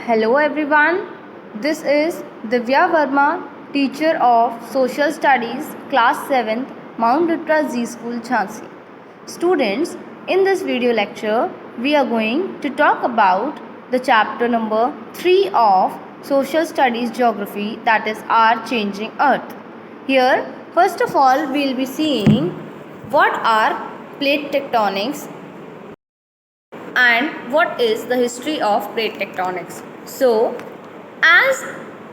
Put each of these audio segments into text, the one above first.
Hello everyone, this is Divya Verma, teacher of Social Studies, Class 7th, Mount Dutra Z School, Jhansi. Students, in this video lecture, we are going to talk about the chapter number 3 of Social Studies Geography, that is Our Changing Earth. Here, first of all, we will be seeing what are plate tectonics and what is the history of plate tectonics. So, as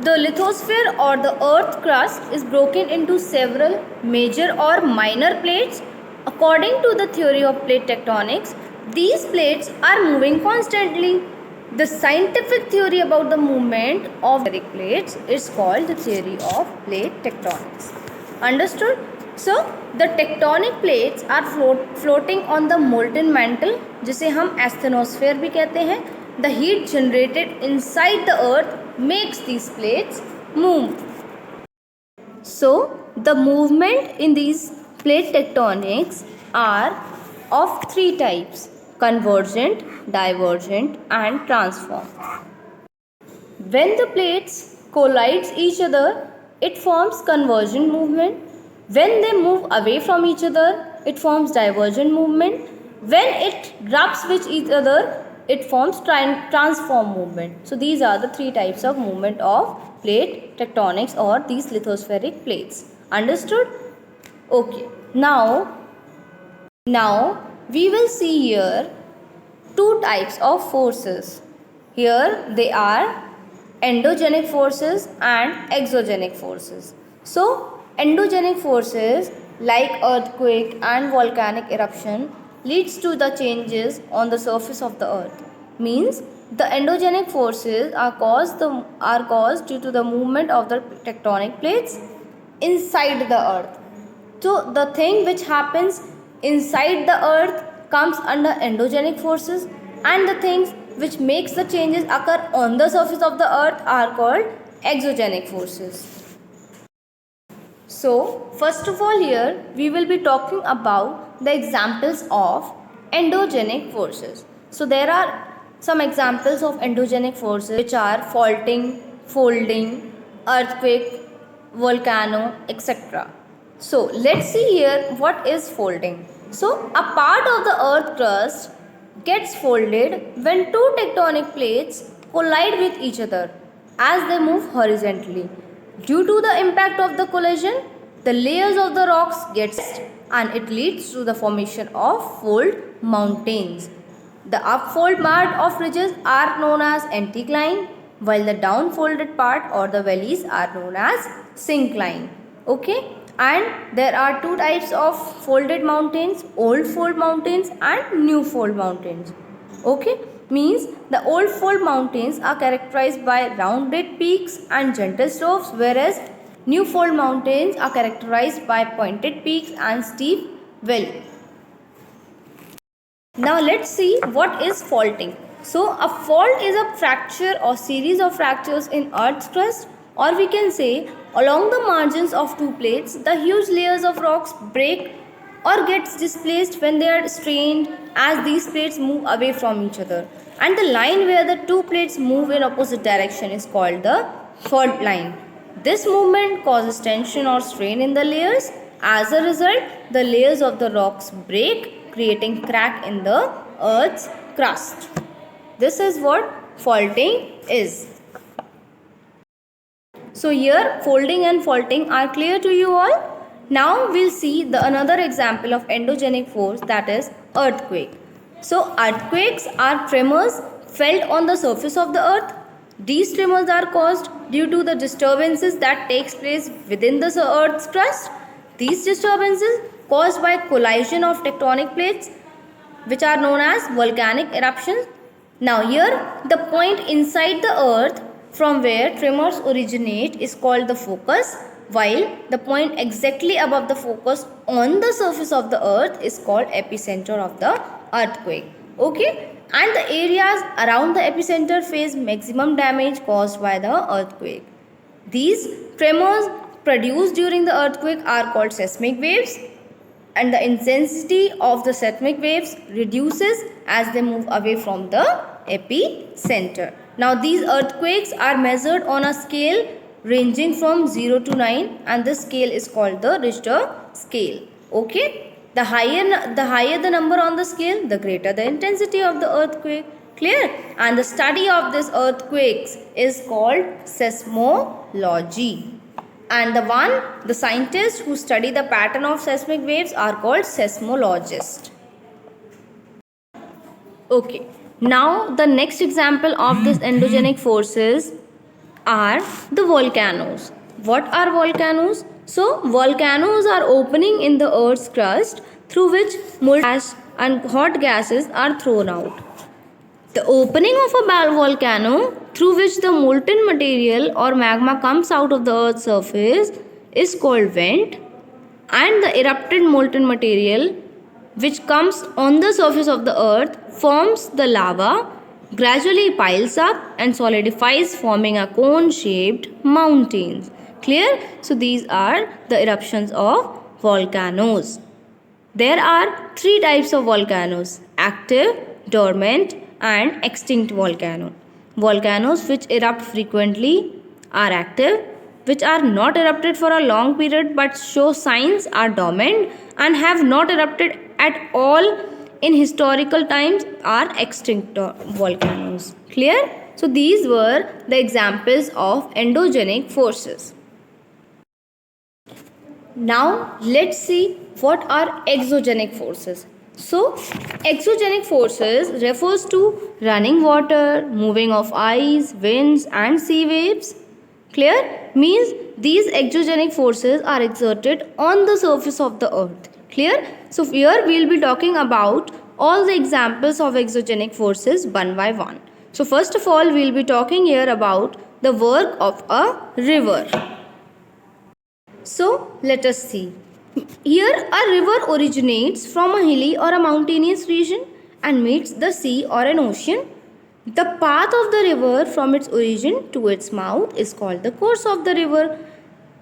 the lithosphere or the earth crust is broken into several major or minor plates, according to the theory of plate tectonics, these plates are moving constantly. The scientific theory about the movement of plates is called the theory of plate tectonics. Understood? So, the tectonic plates are floating on the molten mantle, जिसे हम asthenosphere भी कहते हैं. The heat generated inside the earth makes these plates move. So, the movement in these plate tectonics are of three types: convergent, divergent and transform. When the plates collide each other, it forms convergent movement. When they move away from each other, it forms divergent movement. When it rubs with each other, it forms transform movement. So these are the three types of movement of plate tectonics or these lithospheric plates. Understood? Okay. Now we will see here two types of forces. Here they are endogenic forces and exogenic forces. So endogenic forces like earthquake and volcanic eruption leads to the changes on the surface of the earth. Means the endogenic forces are caused due to the movement of the tectonic plates inside the earth. So the thing which happens inside the earth comes under endogenic forces, and the things which makes the changes occur on the surface of the earth are called exogenic forces. So, first of all, here we will be talking about the examples of endogenic forces. So, there are some examples of endogenic forces which are faulting, folding, earthquake, volcano, etc. So, let's see here what is folding. So, a part of the earth crust gets folded when two tectonic plates collide with each other as they move horizontally. Due to the impact of the collision, the layers of the rocks get and it leads to the formation of fold mountains. The upfold part of ridges are known as anticline, while the downfolded part or the valleys are known as syncline. Okay, and there are two types of folded mountains: old fold mountains and new fold mountains. Okay, means the old fold mountains are characterized by rounded peaks and gentle slopes, whereas new fold mountains are characterized by pointed peaks and steep valleys. Now let's see what is faulting. So a fault is a fracture or series of fractures in earth's crust, or we can say along the margins of two plates the huge layers of rocks break or gets displaced when they are strained as these plates move away from each other, and the line where the two plates move in opposite direction is called the fault line. This movement causes tension or strain in the layers. As a result, the layers of the rocks break, creating crack in the earth's crust. This is what faulting is. So here folding and faulting are clear to you all. Now we'll see another example of endogenic force, that is earthquake. So earthquakes are tremors felt on the surface of the earth. These tremors are caused due to the disturbances that takes place within the earth's crust. These disturbances caused by collision of tectonic plates, which are known as volcanic eruptions. Now here the point inside the earth from where tremors originate is called the focus, while the point exactly above the focus on the surface of the earth is called epicenter of the earthquake. Okay, and the areas around the epicenter face maximum damage caused by the earthquake. These tremors produced during the earthquake are called seismic waves, and the intensity of the seismic waves reduces as they move away from the epicenter. Now these earthquakes are measured on a scale ranging from 0 to 9, and this scale is called the Richter scale. Okay? The higher the number on the scale, the greater the intensity of the earthquake. Clear? And the study of these earthquakes is called seismology. And the scientists who study the pattern of seismic waves are called seismologists. Okay, now the next example of this endogenic forces are the volcanoes. What are volcanoes? So, volcanoes are opening in the earth's crust through which molten ash and hot gases are thrown out. The opening of a volcano through which the molten material or magma comes out of the earth's surface is called vent, and the erupted molten material which comes on the surface of the earth forms the lava, gradually piles up and solidifies, forming a cone shaped mountains. Clear? So these are the eruptions of volcanoes. There are three types of volcanoes: active, dormant and extinct volcano. Volcanoes which erupt frequently are active, which are not erupted for a long period but show signs are dormant and have not erupted at all in historical times are extinct volcanoes. Clear? So these were the examples of endogenic forces. Now let's see what are exogenic forces. So exogenic forces refers to running water, moving of ice, winds and sea waves. Clear? Means these exogenic forces are exerted on the surface of the earth. Clear? So here we will be talking about all the examples of exogenic forces one by one. So first of all we will be talking here about the work of a river. So let us see. Here a river originates from a hilly or a mountainous region and meets the sea or an ocean. The path of the river from its origin to its mouth is called the course of the river.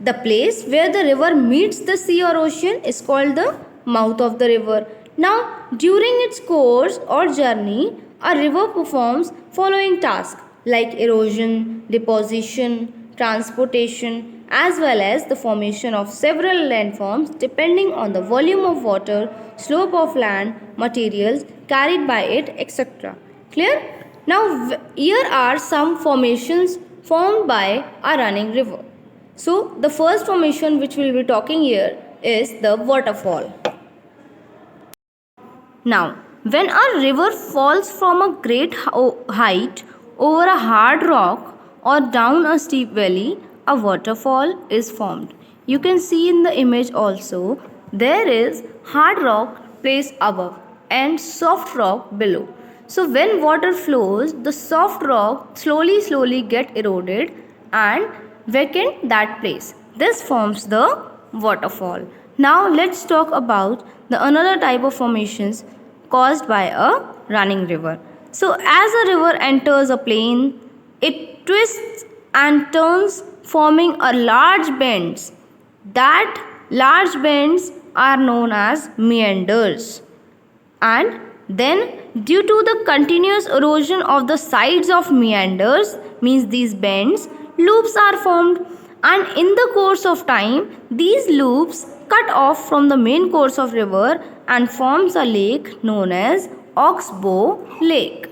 The place where the river meets the sea or ocean is called the mouth of the river. Now, during its course or journey, a river performs following tasks like erosion, deposition, transportation, as well as the formation of several landforms depending on the volume of water, slope of land, materials carried by it, etc. Clear? Now, here are some formations formed by a running river. So, the first formation which we will be talking here is the waterfall. Now, when a river falls from a great height over a hard rock or down a steep valley, a waterfall is formed. You can see in the image also, there is hard rock placed above and soft rock below. So when water flows, the soft rock slowly get eroded and vacant that place. This forms the waterfall. Now let's talk about the another type of formations caused by a running river. So as a river enters a plain, it twists and turns, forming a large bends. That large bends are known as meanders. And then due to the continuous erosion of the sides of meanders, means these bends, loops are formed, and in the course of time these loops cut off from the main course of river and forms a lake known as Oxbow Lake.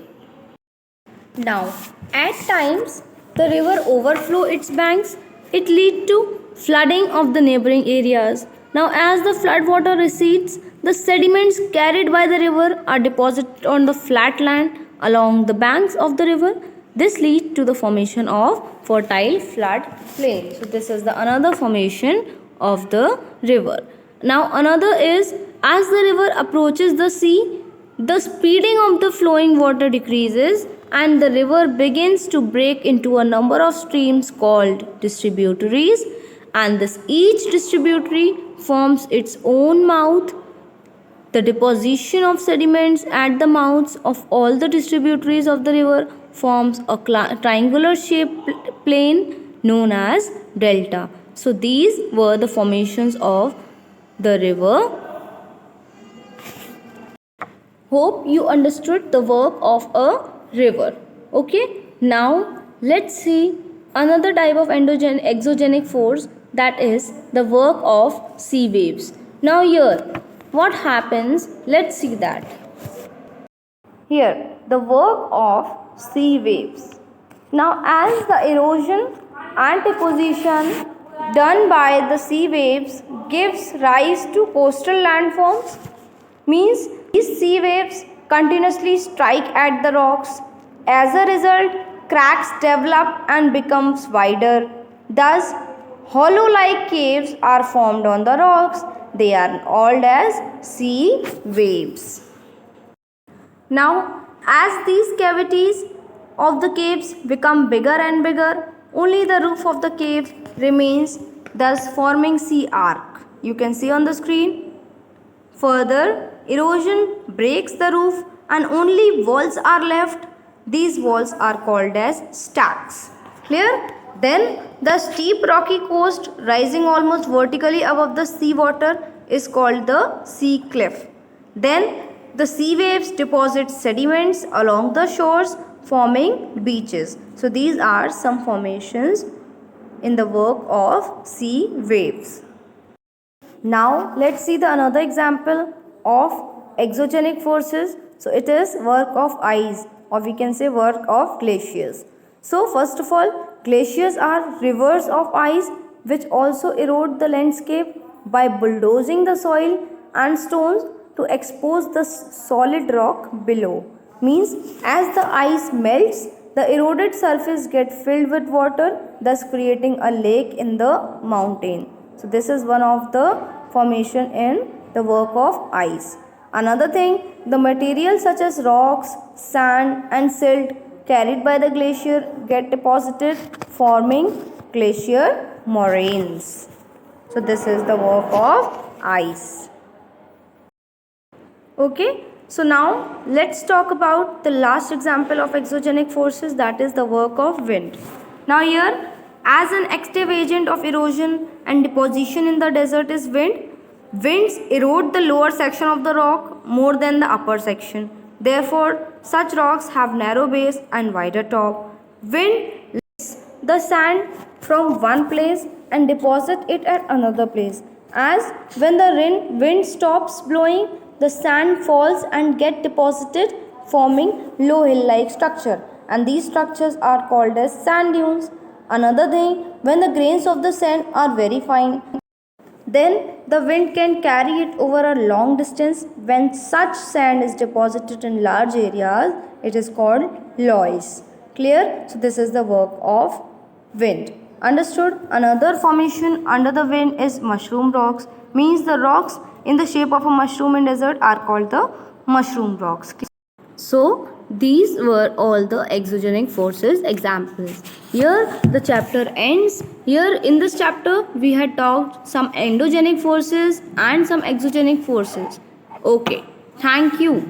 Now at times the river overflow its banks, it lead to flooding of the neighboring areas. Now as the flood water recedes, the sediments carried by the river are deposited on the flat land along the banks of the river. This leads to the formation of fertile flood plain. So this is the another formation of the river. Now another is, as the river approaches the sea, the speeding of the flowing water decreases and the river begins to break into a number of streams called distributaries, and this each distributary forms its own mouth. The deposition of sediments at the mouths of all the distributaries of the river forms a triangular shaped plain known as delta. So these were the formations of the river. Hope you understood the work of a river. Okay. Now let's see another type of exogenic force, that is the work of sea waves. Now here what happens, let's see that. Here the work of sea waves. Now as the erosion and deposition done by the sea waves gives rise to coastal landforms, means these sea waves continuously strike at the rocks. As a result, cracks develop and becomes wider. Thus, hollow-like caves are formed on the rocks. They are called as sea waves. Now, as these cavities of the caves become bigger and bigger, only the roof of the cave remains, thus forming sea arc. You can see on the screen. Further, erosion breaks the roof and only walls are left. These walls are called as stacks. Clear? Then the steep rocky coast rising almost vertically above the sea water is called the sea cliff. Then the sea waves deposit sediments along the shores, forming beaches. So these are some formations in the work of sea waves. Now let's see the another example of exogenic forces. So it is work of ice, or we can say work of glaciers. So first of all, glaciers are rivers of ice which also erode the landscape by bulldozing the soil and stones to expose the solid rock below. Means as the ice melts, the eroded surface gets filled with water, thus creating a lake in the mountain. So this is one of the formation in the work of ice. Another thing, the materials such as rocks, sand and silt carried by the glacier get deposited, forming glacier moraines. So this is the work of ice. Okay, so now let's talk about the last example of exogenic forces, that is the work of wind. Now here, as an active agent of erosion and deposition in the desert is wind. Winds erode the lower section of the rock more than the upper section. Therefore, such rocks have narrow base and wider top. Wind lifts the sand from one place and deposit it at another place. As when the wind stops blowing, the sand falls and get deposited, forming low hill-like structure. And these structures are called as sand dunes. Another thing, when the grains of the sand are very fine, then the wind can carry it over a long distance. When such sand is deposited in large areas, it is called loess. Clear? So this is the work of wind. Understood? Another formation under the wind is mushroom rocks. Means the rocks in the shape of a mushroom in desert are called the mushroom rocks. So these were all the exogenic forces examples. Here the chapter ends. Here in this chapter we had talked some endogenic forces and some exogenic forces. Okay, thank you.